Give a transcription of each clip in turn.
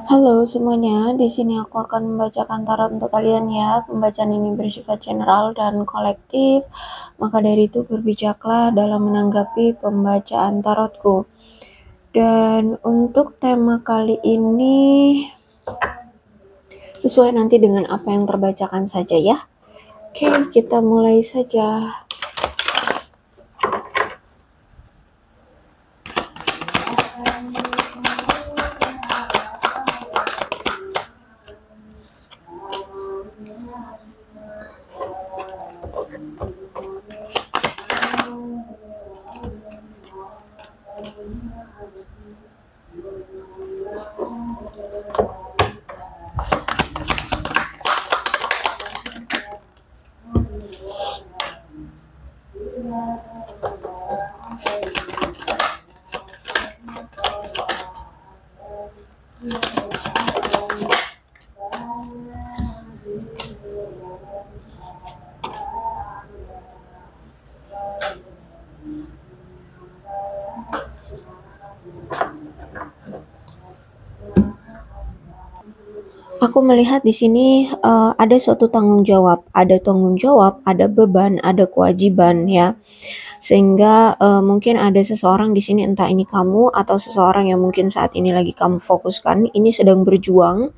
Halo semuanya, di sini aku akan membacakan tarot untuk kalian ya. Pembacaan ini bersifat general dan kolektif, maka dari itu berbijaklah dalam menanggapi pembacaan tarotku. Dan untuk tema kali ini sesuai nanti dengan apa yang terbacakan saja ya. Oke, kita mulai saja. Aku melihat di sini ada suatu tanggung jawab, ada beban, ada kewajiban ya. Sehingga mungkin ada seseorang di sini, entah ini kamu atau seseorang yang mungkin saat ini lagi kamu fokuskan, ini sedang berjuang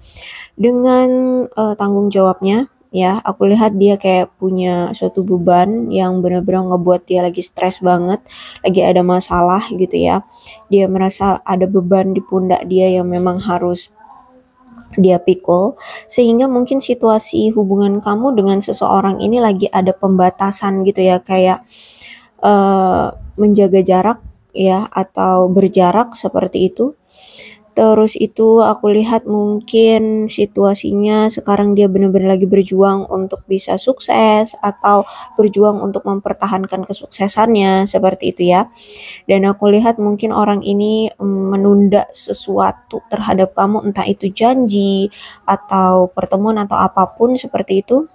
dengan tanggung jawabnya ya. Aku lihat dia kayak punya suatu beban yang benar-benar ngebuat dia lagi stres banget, lagi ada masalah gitu ya. Dia merasa ada beban di pundak dia yang memang harus dia pikul, sehingga mungkin situasi hubungan kamu dengan seseorang ini lagi ada pembatasan gitu ya, kayak menjaga jarak ya, atau berjarak seperti itu. Terus itu aku lihat mungkin situasinya sekarang dia benar-benar lagi berjuang untuk bisa sukses atau berjuang untuk mempertahankan kesuksesannya seperti itu ya. Dan aku lihat mungkin orang ini menunda sesuatu terhadap kamu, entah itu janji atau pertemuan atau apapun seperti itu.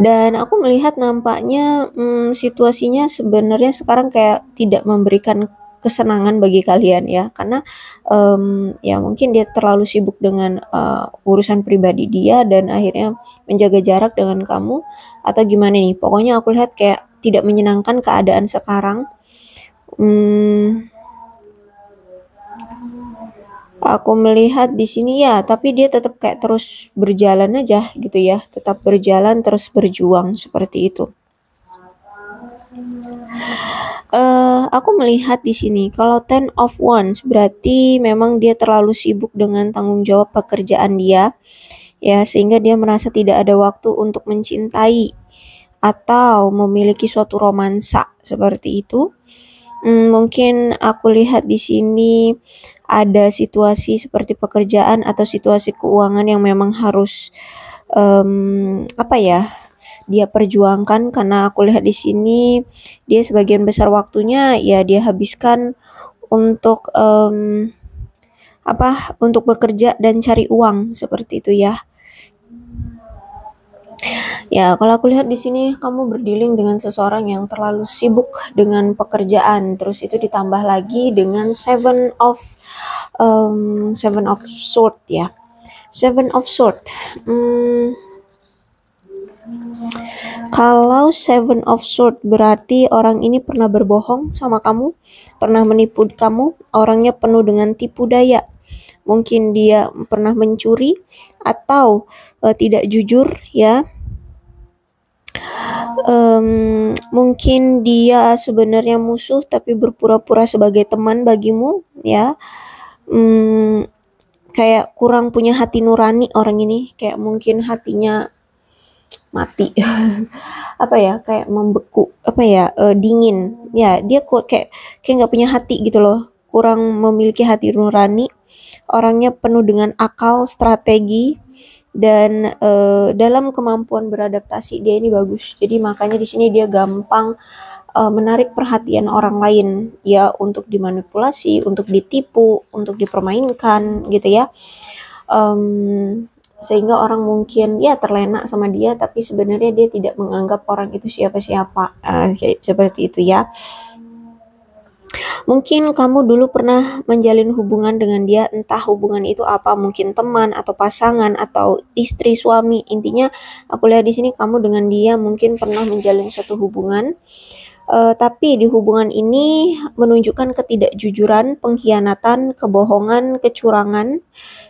Dan aku melihat nampaknya situasinya sebenarnya sekarang kayak tidak memberikan kesenangan bagi kalian ya, karena ya mungkin dia terlalu sibuk dengan urusan pribadi dia dan akhirnya menjaga jarak dengan kamu, atau gimana nih. Pokoknya aku lihat kayak tidak menyenangkan keadaan sekarang. Aku melihat di sini ya, tapi dia tetap kayak terus berjalan aja gitu ya, tetap berjalan terus berjuang seperti itu. Aku melihat di sini kalau Ten of Wands berarti memang dia terlalu sibuk dengan tanggung jawab pekerjaan dia ya, sehingga dia merasa tidak ada waktu untuk mencintai atau memiliki suatu romansa seperti itu. Mungkin aku lihat di sini ada situasi seperti pekerjaan atau situasi keuangan yang memang harus apa ya, dia perjuangkan, karena aku lihat di sini dia sebagian besar waktunya ya dia habiskan untuk untuk bekerja dan cari uang seperti itu ya. Ya, kalau aku lihat di sini kamu berdealing dengan seseorang yang terlalu sibuk dengan pekerjaan, terus itu ditambah lagi dengan Seven of Sword ya. Seven of Sword. Kalau Seven of Sword berarti orang ini pernah berbohong sama kamu, pernah menipu kamu, orangnya penuh dengan tipu daya. Mungkin dia pernah mencuri atau tidak jujur ya. Mungkin dia sebenarnya musuh tapi berpura-pura sebagai teman bagimu ya. Kayak kurang punya hati nurani orang ini, kayak mungkin hatinya mati. Apa ya, kayak membeku, dingin ya. Dia kok kayak nggak punya hati gitu loh, kurang memiliki hati nurani. Orangnya penuh dengan akal, strategi, dan dalam kemampuan beradaptasi dia ini bagus. Jadi makanya di sini dia gampang menarik perhatian orang lain ya, untuk dimanipulasi, untuk ditipu, untuk dipermainkan gitu ya. Sehingga orang mungkin ya terlena sama dia, tapi sebenarnya dia tidak menganggap orang itu siapa-siapa, kayak seperti itu ya. Mungkin kamu dulu pernah menjalin hubungan dengan dia, entah hubungan itu apa, mungkin teman atau pasangan atau istri, suami. Intinya aku lihat di sini kamu dengan dia mungkin pernah menjalin suatu hubungan. Tapi di hubungan ini menunjukkan ketidakjujuran, pengkhianatan, kebohongan, kecurangan,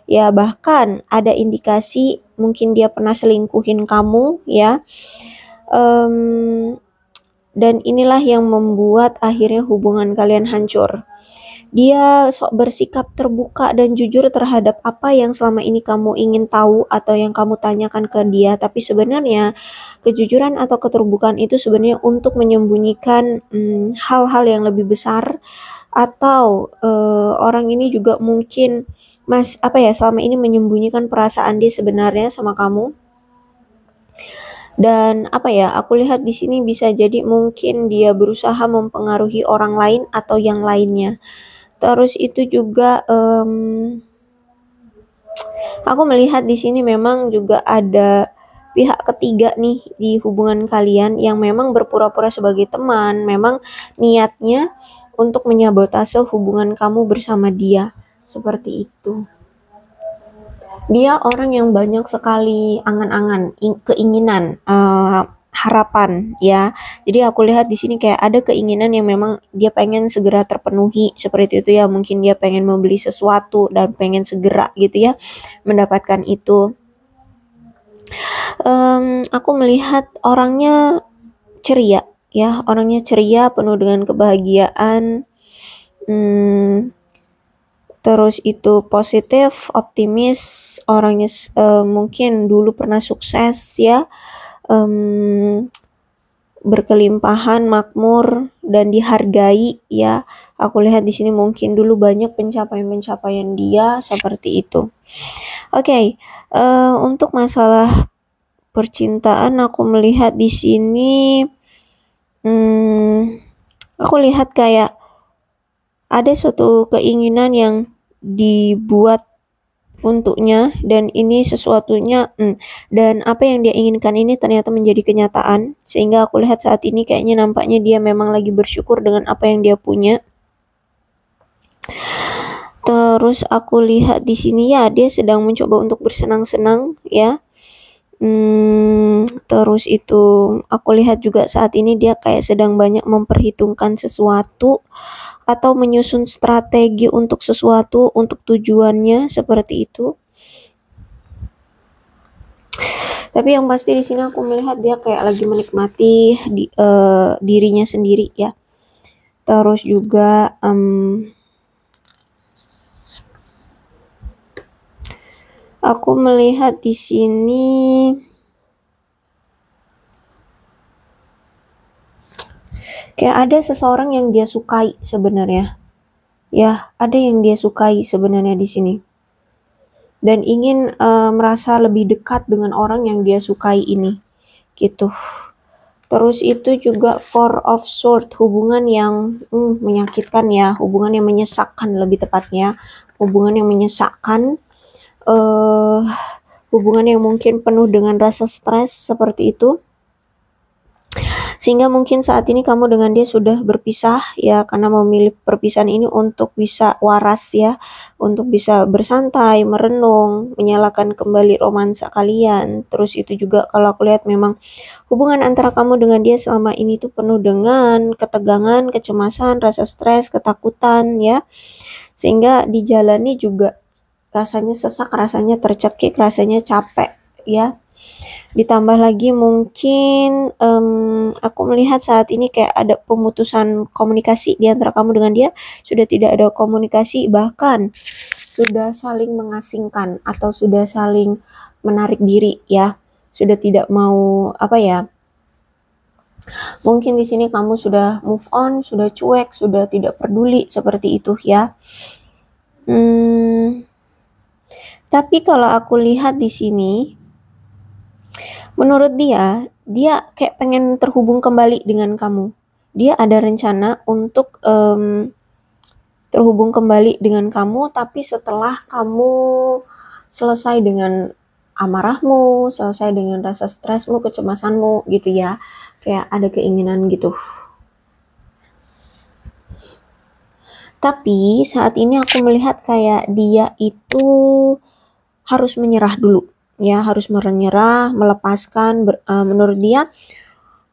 ya bahkan ada indikasi mungkin dia pernah selingkuhin kamu, ya. Dan inilah yang membuat akhirnya hubungan kalian hancur. Dia sok bersikap terbuka dan jujur terhadap apa yang selama ini kamu ingin tahu atau yang kamu tanyakan ke dia, tapi sebenarnya kejujuran atau keterbukaan itu sebenarnya untuk menyembunyikan hal-hal yang lebih besar, atau orang ini juga mungkin selama ini menyembunyikan perasaan dia sebenarnya sama kamu. Dan aku lihat di sini bisa jadi mungkin dia berusaha mempengaruhi orang lain atau yang lainnya. Terus itu juga aku melihat di sini memang juga ada pihak ketiga nih di hubungan kalian yang memang berpura-pura sebagai teman, memang niatnya untuk menyabotase hubungan kamu bersama dia. Seperti itu. Dia orang yang banyak sekali angan-angan, keinginan, harapan, ya. Jadi aku lihat di sini kayak ada keinginan yang memang dia pengen segera terpenuhi, seperti itu ya. Mungkin dia pengen membeli sesuatu dan pengen segera gitu ya mendapatkan itu. Aku melihat orangnya ceria, ya. Orangnya ceria, penuh dengan kebahagiaan. Terus itu positif, optimis, orangnya mungkin dulu pernah sukses ya, berkelimpahan, makmur dan dihargai ya. Aku lihat di sini mungkin dulu banyak pencapaian-pencapaian dia seperti itu. Oke, untuk masalah percintaan aku melihat di sini, aku lihat kayak ada suatu keinginan yang dibuat untuknya, dan ini sesuatunya dan apa yang dia inginkan ini ternyata menjadi kenyataan, sehingga aku lihat saat ini kayaknya nampaknya dia memang lagi bersyukur dengan apa yang dia punya. Terus aku lihat di sini ya dia sedang mencoba untuk bersenang-senang ya. Terus itu aku lihat juga saat ini dia kayak sedang banyak memperhitungkan sesuatu atau menyusun strategi untuk sesuatu, untuk tujuannya seperti itu. Tapi yang pasti di sini aku melihat dia kayak lagi menikmati dirinya sendiri ya. Terus juga aku melihat di sini kayak ada seseorang yang dia sukai sebenarnya. Ya, ada yang dia sukai sebenarnya di sini. Dan ingin merasa lebih dekat dengan orang yang dia sukai ini. Gitu. Terus itu juga Four of Swords, hubungan yang menyakitkan ya, hubungan yang menyesakkan lebih tepatnya. Hubungan yang menyesakkan, hubungan yang mungkin penuh dengan rasa stres seperti itu. Sehingga mungkin saat ini kamu dengan dia sudah berpisah ya, karena memilih perpisahan ini untuk bisa waras ya, untuk bisa bersantai, merenung, menyalakan kembali romansa kalian. Terus itu juga kalau aku lihat memang hubungan antara kamu dengan dia selama ini tuh penuh dengan ketegangan, kecemasan, rasa stres, ketakutan ya. Sehingga dijalani juga rasanya sesak, rasanya tercekik, rasanya capek ya. Ditambah lagi mungkin aku melihat saat ini kayak ada pemutusan komunikasi di antara kamu dengan dia, sudah tidak ada komunikasi, bahkan sudah saling mengasingkan atau sudah saling menarik diri ya, sudah tidak mau mungkin di sini kamu sudah move on, sudah cuek, sudah tidak peduli seperti itu ya. Tapi kalau aku lihat di sini, menurut dia kayak pengen terhubung kembali dengan kamu. Dia ada rencana untuk terhubung kembali dengan kamu, tapi setelah kamu selesai dengan amarahmu, selesai dengan rasa stresmu, kecemasanmu gitu ya. Kayak ada keinginan gitu. Tapi saat ini aku melihat kayak dia itu harus menyerah dulu, ya, harus menyerah, melepaskan, menurut dia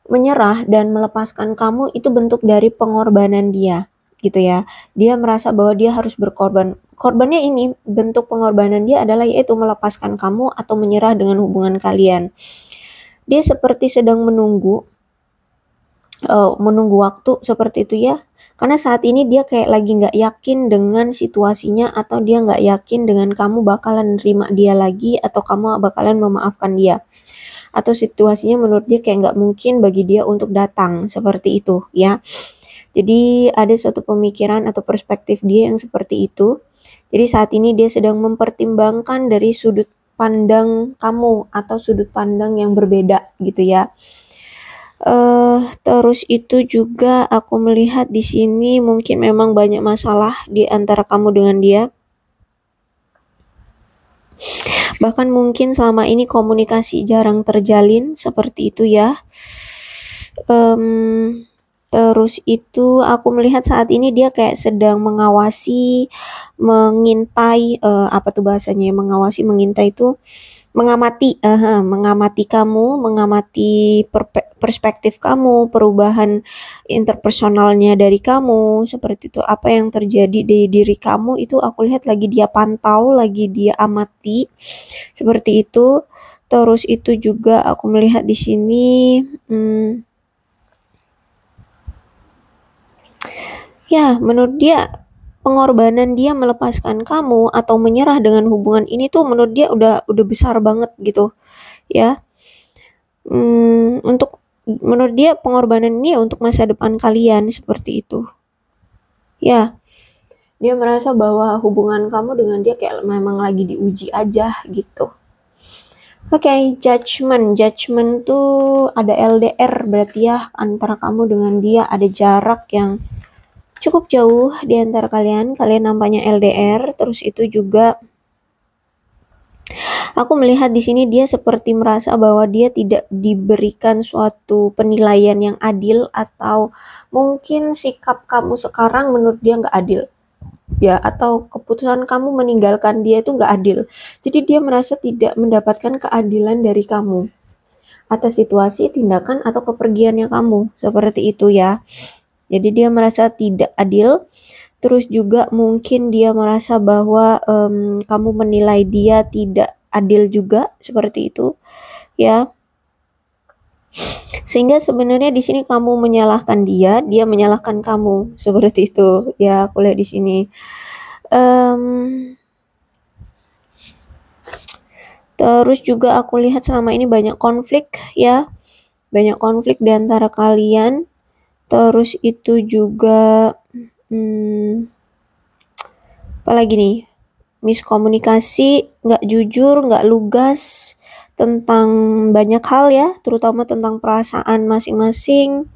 menyerah dan melepaskan kamu itu bentuk dari pengorbanan dia, gitu ya. Dia merasa bahwa dia harus berkorban. Korbannya ini, bentuk pengorbanan dia adalah yaitu melepaskan kamu atau menyerah dengan hubungan kalian. Dia seperti sedang menunggu waktu seperti itu ya. Karena saat ini dia kayak lagi nggak yakin dengan situasinya atau dia nggak yakin dengan kamu bakalan nerima dia lagi atau kamu bakalan memaafkan dia. Atau situasinya menurut dia kayak nggak mungkin bagi dia untuk datang seperti itu ya. Jadi ada suatu pemikiran atau perspektif dia yang seperti itu. Jadi saat ini dia sedang mempertimbangkan dari sudut pandang kamu atau sudut pandang yang berbeda gitu ya. Terus itu juga aku melihat di sini mungkin memang banyak masalah di antara kamu dengan dia. Bahkan mungkin selama ini komunikasi jarang terjalin seperti itu ya. Terus itu aku melihat saat ini dia kayak sedang mengawasi, mengintai, apa tuh bahasanya ya, mengawasi, mengintai itu mengamati, mengamati kamu, mengamati perspektif kamu, perubahan interpersonalnya dari kamu, seperti itu. Apa yang terjadi di diri kamu itu aku lihat lagi dia pantau, lagi dia amati, seperti itu. Terus itu juga aku melihat di sini, ya menurut dia pengorbanan dia melepaskan kamu atau menyerah dengan hubungan ini tuh menurut dia udah besar banget gitu ya. Untuk menurut dia pengorbanan ini ya untuk masa depan kalian seperti itu ya. Dia merasa bahwa hubungan kamu dengan dia kayak memang lagi diuji aja gitu. Oke, judgment tuh ada LDR berarti ya, antara kamu dengan dia ada jarak yang cukup jauh di antara kalian nampaknya LDR. Terus itu juga aku melihat di sini dia seperti merasa bahwa dia tidak diberikan suatu penilaian yang adil, atau mungkin sikap kamu sekarang menurut dia nggak adil ya, atau keputusan kamu meninggalkan dia itu nggak adil. Jadi dia merasa tidak mendapatkan keadilan dari kamu atas situasi, tindakan, atau kepergiannya kamu seperti itu ya. Jadi dia merasa tidak adil. Terus juga mungkin dia merasa bahwa kamu menilai dia tidak adil juga seperti itu ya. Sehingga sebenarnya di sini kamu menyalahkan dia, dia menyalahkan kamu seperti itu ya. Aku lihat di sini. Terus juga aku lihat selama ini banyak konflik ya. Banyak konflik di antara kalian. Terus itu juga apalagi nih, miskomunikasi, nggak jujur, nggak lugas tentang banyak hal ya, terutama tentang perasaan masing-masing.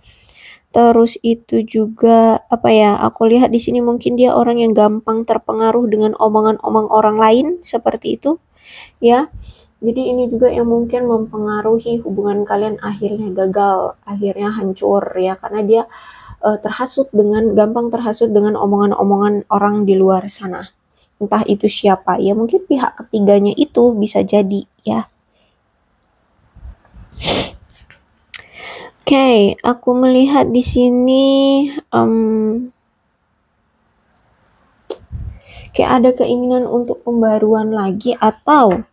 Terus itu juga apa ya, aku lihat di sini mungkin dia orang yang gampang terpengaruh dengan omongan-omong orang lain seperti itu ya. Jadi ini juga yang mungkin mempengaruhi hubungan kalian akhirnya gagal, akhirnya hancur ya, karena dia gampang terhasut dengan omongan-omongan orang di luar sana. Entah itu siapa, ya mungkin pihak ketiganya itu bisa jadi ya. Oke, aku melihat di sini kayak ada keinginan untuk pembaruan lagi, atau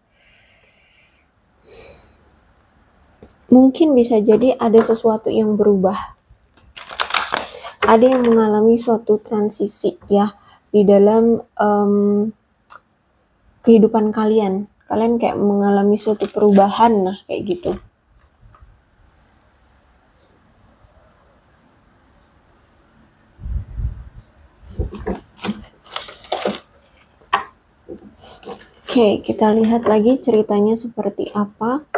mungkin bisa jadi ada sesuatu yang berubah. Ada yang mengalami suatu transisi ya di dalam kehidupan kalian. Kalian kayak mengalami suatu perubahan, nah kayak gitu. Oke, kita lihat lagi ceritanya seperti apa.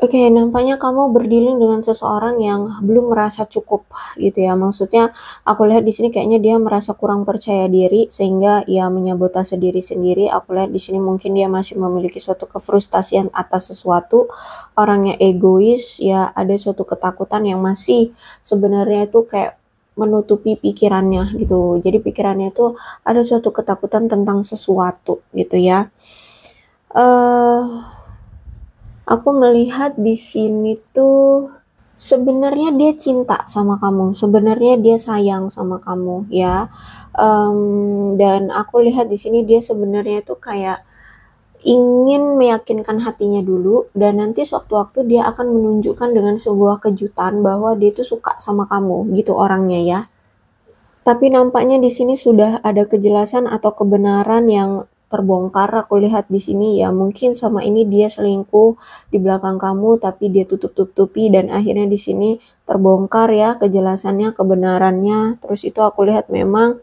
Oke, nampaknya kamu berdealing dengan seseorang yang belum merasa cukup gitu ya. Maksudnya aku lihat di sini kayaknya dia merasa kurang percaya diri sehingga ia menyabotase diri sendiri. Aku lihat di sini mungkin dia masih memiliki suatu kefrustasian atas sesuatu, orangnya egois ya, ada suatu ketakutan yang masih sebenarnya itu kayak menutupi pikirannya gitu. Jadi pikirannya itu ada suatu ketakutan tentang sesuatu gitu ya. Eh Aku melihat di sini tuh sebenarnya dia cinta sama kamu, sebenarnya dia sayang sama kamu ya. Dan aku lihat di sini dia sebenarnya tuh kayak ingin meyakinkan hatinya dulu dan nanti sewaktu-waktu dia akan menunjukkan dengan sebuah kejutan bahwa dia tuh suka sama kamu gitu orangnya ya. Tapi nampaknya di sini sudah ada kejelasan atau kebenaran yang terbongkar. Aku lihat di sini ya mungkin sama ini dia selingkuh di belakang kamu tapi dia tutup-tutupi dan akhirnya di sini terbongkar ya kejelasannya, kebenarannya. Terus itu aku lihat memang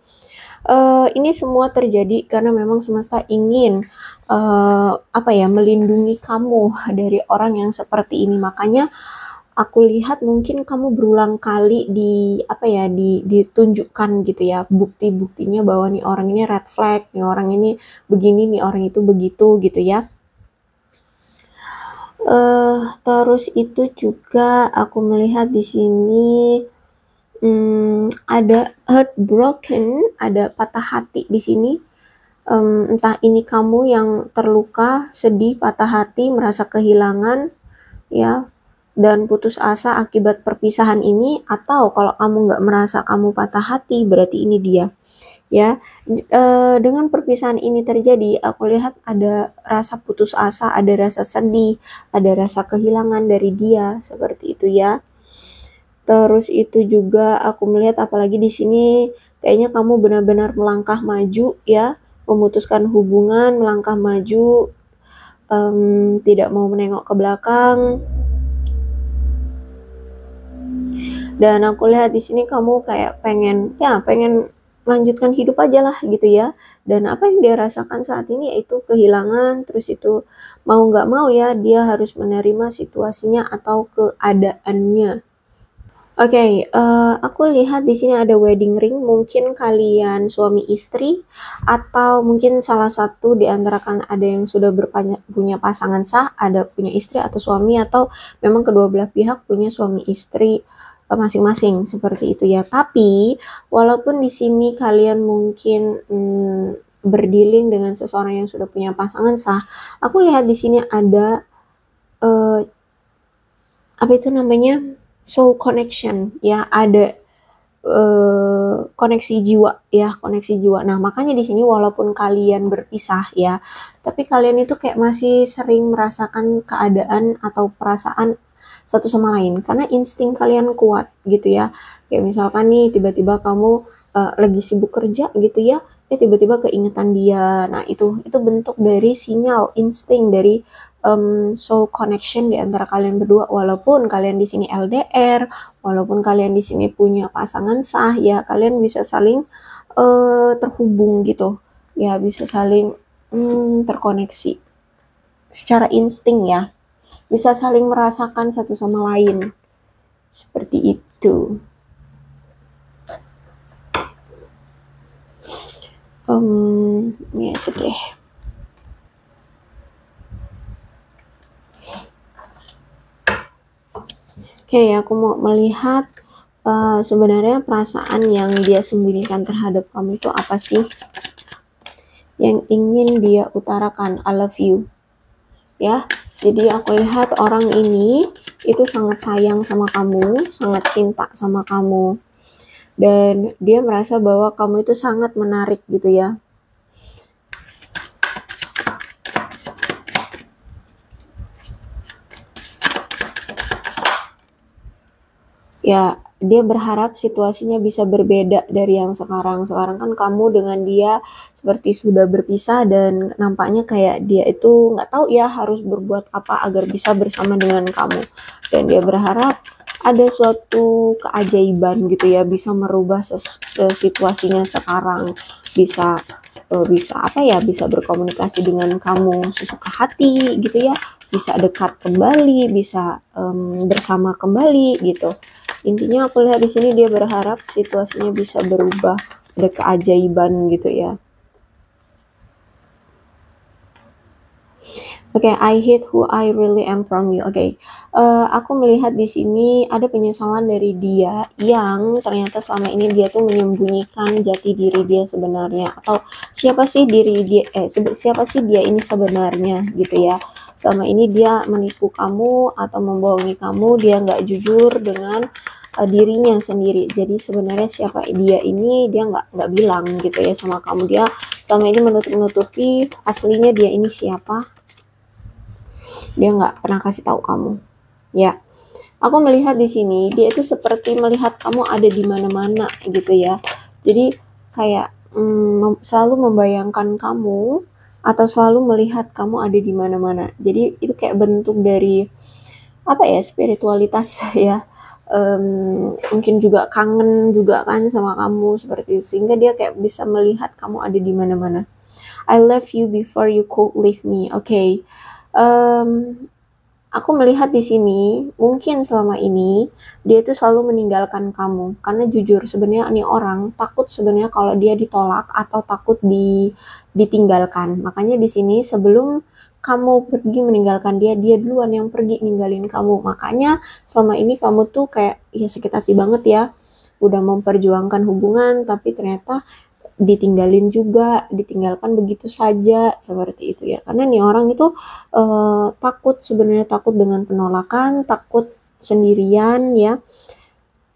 ini semua terjadi karena memang semesta ingin apa ya melindungi kamu dari orang yang seperti ini. Makanya aku lihat mungkin kamu berulang kali apa ya, ditunjukkan gitu ya, bukti-buktinya bahwa nih orang ini red flag, nih orang ini begini, nih orang itu begitu gitu ya. Terus itu juga aku melihat di sini, ada heartbroken, ada patah hati di sini. Entah ini kamu yang terluka, sedih, patah hati, merasa kehilangan ya, dan putus asa akibat perpisahan ini, atau kalau kamu nggak merasa kamu patah hati, berarti ini dia ya. Dengan perpisahan ini terjadi, aku lihat ada rasa putus asa, ada rasa sedih, ada rasa kehilangan dari dia, seperti itu ya. Terus itu juga aku melihat apalagi di sini kayaknya kamu benar-benar melangkah maju ya, memutuskan hubungan, melangkah maju, tidak mau menengok ke belakang. Dan aku lihat di sini kamu kayak pengen melanjutkan hidup aja lah gitu ya. Dan apa yang dia rasakan saat ini yaitu kehilangan, terus itu mau nggak mau ya dia harus menerima situasinya atau keadaannya. Oke, aku lihat di sini ada wedding ring, mungkin kalian suami istri atau mungkin salah satu di antara kan ada yang sudah punya pasangan sah, ada punya istri atau suami, atau memang kedua belah pihak punya suami istri masing-masing seperti itu ya. Tapi walaupun di sini kalian mungkin berdealing dengan seseorang yang sudah punya pasangan sah, aku lihat di sini ada eh, apa itu namanya, soul connection ya, ada koneksi jiwa ya, koneksi jiwa. Nah, makanya di sini walaupun kalian berpisah ya, tapi kalian itu kayak masih sering merasakan keadaan atau perasaan satu sama lain karena insting kalian kuat gitu ya. Kayak misalkan nih tiba-tiba kamu lagi sibuk kerja gitu ya, tiba-tiba keingetan dia. Nah, itu bentuk dari sinyal insting dari soul connection di antara kalian berdua, walaupun kalian di sini LDR, walaupun kalian di sini punya pasangan sah ya, kalian bisa saling terhubung gitu ya, bisa saling terkoneksi secara insting ya, bisa saling merasakan satu sama lain seperti itu. Ini aja deh. Oke, aku mau melihat sebenarnya perasaan yang dia sembunyikan terhadap kamu itu apa sih? Yang ingin dia utarakan, I love you. Ya, jadi aku lihat orang ini itu sangat sayang sama kamu, sangat cinta sama kamu. Dan dia merasa bahwa kamu itu sangat menarik gitu ya. Ya, dia berharap situasinya bisa berbeda dari yang sekarang. Sekarang kan kamu dengan dia seperti sudah berpisah dan nampaknya kayak dia itu nggak tahu ya harus berbuat apa agar bisa bersama dengan kamu. Dan dia berharap ada suatu keajaiban gitu ya, bisa merubah situasinya sekarang. Bisa bisa apa ya, bisa berkomunikasi dengan kamu sesuka hati gitu ya, bisa dekat kembali, bisa bersama kembali gitu. Intinya aku lihat di sini dia berharap situasinya bisa berubah, ada keajaiban gitu ya. Oke, I hate who I really am from you. Oke, aku melihat di sini ada penyesalan dari dia yang ternyata selama ini dia tuh menyembunyikan jati diri dia sebenarnya, atau siapa sih diri dia, siapa sih dia ini sebenarnya gitu ya. Selama ini dia menipu kamu atau membohongi kamu, dia nggak jujur dengan dirinya sendiri. Jadi sebenarnya siapa dia ini dia nggak bilang gitu ya sama kamu. Dia selama ini menutup-nutupi aslinya dia ini siapa. Dia nggak pernah kasih tahu kamu ya. Aku melihat di sini dia itu seperti melihat kamu ada di mana-mana gitu ya. Jadi kayak selalu membayangkan kamu atau selalu melihat kamu ada di mana-mana. Jadi itu kayak bentuk dari apa ya, spiritualitas ya. Mungkin juga kangen juga kan sama kamu seperti itu, sehingga dia kayak bisa melihat kamu ada di mana-mana. I left you before you could leave me. Oke. Aku melihat di sini mungkin selama ini dia itu selalu meninggalkan kamu karena jujur sebenarnya nih orang takut sebenarnya kalau dia ditolak atau takut ditinggalkan. Makanya di sini sebelum kamu pergi meninggalkan dia, dia duluan yang pergi ninggalin kamu. Makanya selama ini kamu tuh kayak ya sakit hati banget ya, udah memperjuangkan hubungan tapi ternyata ditinggalin juga, ditinggalkan begitu saja seperti itu ya. Karena nih orang itu takut, sebenarnya takut dengan penolakan, takut sendirian ya.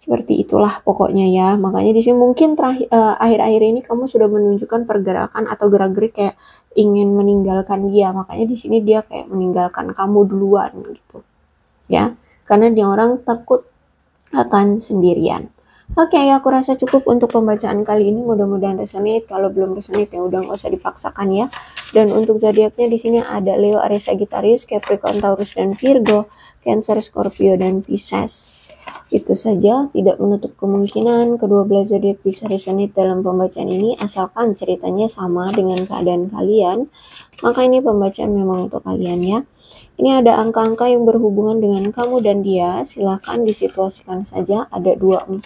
Seperti itulah pokoknya ya. Makanya di sini mungkin akhir-akhir ini kamu sudah menunjukkan pergerakan atau gerak-gerik kayak ingin meninggalkan dia. Makanya di sini dia kayak meninggalkan kamu duluan gitu. Ya. Karena dia orang takut akan sendirian. Oke, aku rasa cukup untuk pembacaan kali ini. Mudah-mudahan resonate. Kalau belum resonate ya udah nggak usah dipaksakan ya. Dan untuk zodiaknya di sini ada Leo, Aries, Sagittarius, Capricorn, Taurus, dan Virgo, Cancer, Scorpio, dan Pisces. Itu saja, tidak menutup kemungkinan kedua belah zodiak bisa resonate dalam pembacaan ini asalkan ceritanya sama dengan keadaan kalian. Maka ini pembacaan memang untuk kalian ya. Ini ada angka-angka yang berhubungan dengan kamu dan dia, silahkan disituasikan saja. Ada 24,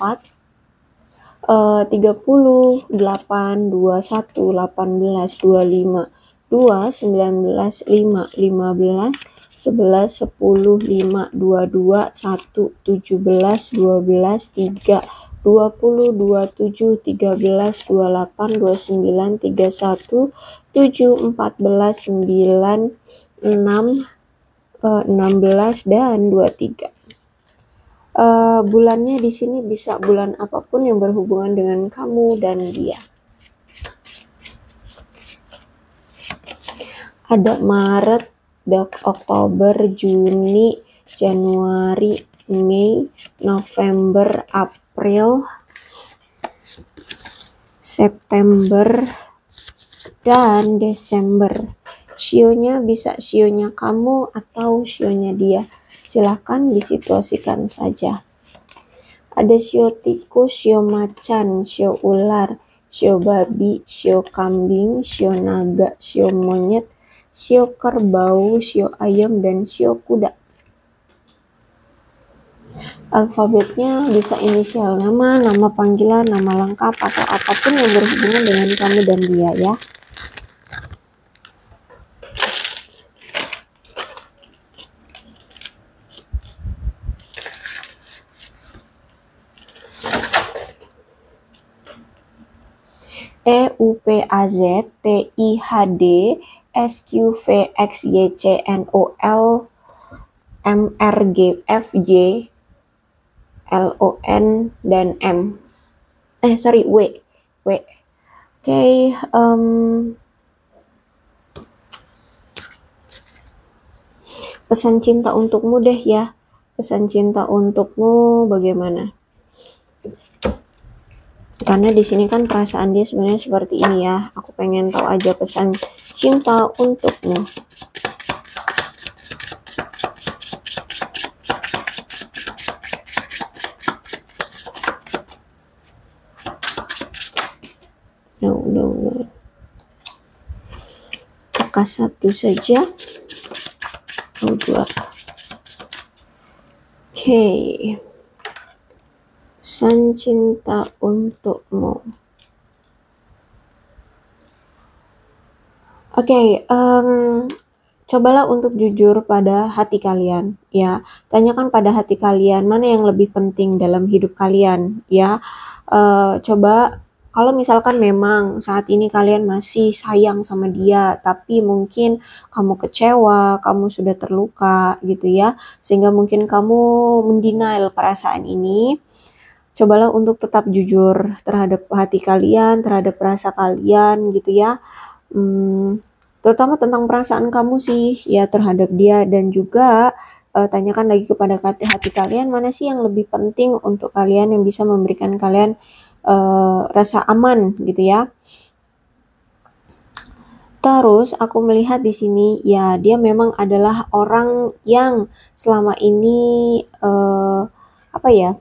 30, 8, 21, 18, 25, 2, 19, 5, 15, 11, 10, 5, 22, 1, 17, 12, 3, 20, 27, 13, 28, 29, 31, 7, 14, 9, 6, 16 dan 23. Bulannya di sini bisa bulan apapun yang berhubungan dengan kamu dan dia. Ada Maret, Oktober, Juni, Januari, Mei, November, April, September, dan Desember. Sionya bisa sionya kamu atau sionya dia. Silahkan disituasikan saja. Ada sio tikus, sio macan, sio ular, sio babi, sio kambing, sio naga, sio monyet, sio kerbau, sio ayam, dan sio kuda. Alfabetnya bisa inisial nama, nama panggilan, nama lengkap, atau apapun yang berhubungan dengan kamu dan dia ya. EUPAZTIHD/SQVXYCNOLMRGFJLON dan M. W. Oke, pesan cinta untukmu deh ya. Pesan cinta untukmu bagaimana? Karena di sini kan perasaan dia sebenarnya seperti ini ya. Aku pengen tahu aja pesan cinta untukmu. No. Apakah satu saja atau dua? Oke. Pesan cinta untukmu. Oke, cobalah untuk jujur pada hati kalian, ya. Tanyakan pada hati kalian mana yang lebih penting dalam hidup kalian, ya. Coba kalau misalkan memang saat ini kalian masih sayang sama dia, tapi mungkin kamu kecewa, kamu sudah terluka gitu ya, sehingga mungkin kamu mendenial perasaan ini. Cobalah untuk tetap jujur terhadap hati kalian, terhadap rasa kalian gitu ya. Terutama tentang perasaan kamu sih ya terhadap dia, dan juga tanyakan lagi kepada hati kalian mana sih yang lebih penting untuk kalian, yang bisa memberikan kalian rasa aman gitu ya. Terus aku melihat di sini ya dia memang adalah orang yang selama ini apa ya,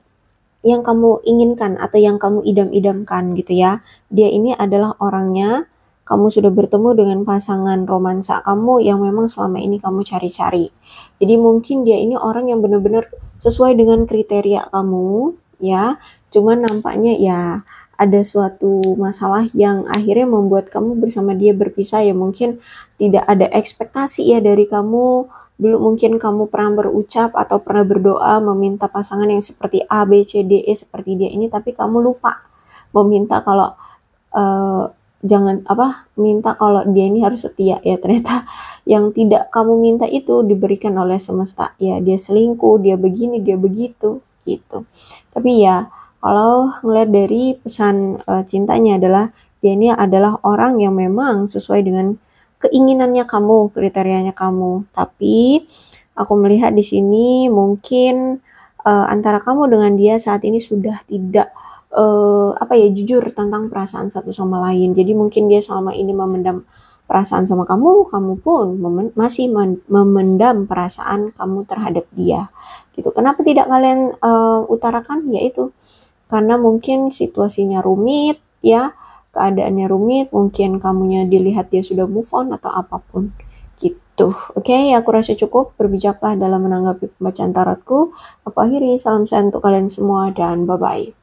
yang kamu inginkan atau yang kamu idam-idamkan gitu ya. Dia ini adalah orangnya, kamu sudah bertemu dengan pasangan romansa kamu yang memang selama ini kamu cari-cari. Jadi mungkin dia ini orang yang benar-benar sesuai dengan kriteria kamu ya. Cuman nampaknya ya ada suatu masalah yang akhirnya membuat kamu bersama dia berpisah ya. Mungkin tidak ada ekspektasi ya dari kamu. Dulu mungkin kamu pernah berucap atau pernah berdoa meminta pasangan yang seperti A, B, C, D, E seperti dia ini, tapi kamu lupa meminta kalau minta kalau dia ini harus setia ya. Ternyata yang tidak kamu minta itu diberikan oleh semesta. Ya dia selingkuh, dia begini, dia begitu gitu. Tapi ya kalau ngeliat dari pesan cintanya adalah dia ini adalah orang yang memang sesuai dengan keinginannya kamu, kriterianya kamu. Tapi aku melihat di sini mungkin antara kamu dengan dia saat ini sudah tidak jujur tentang perasaan satu sama lain. Jadi mungkin dia selama ini memendam perasaan sama kamu, kamu pun masih memendam perasaan kamu terhadap dia. Gitu. Kenapa tidak kalian utarakan? Yaitu karena mungkin situasinya rumit ya, keadaannya rumit, mungkin kamunya dilihat dia sudah move on atau apapun gitu. Oke, aku rasa cukup, berbijaklah dalam menanggapi pembacaan tarotku. Aku akhiri, salam sehat untuk kalian semua dan bye-bye.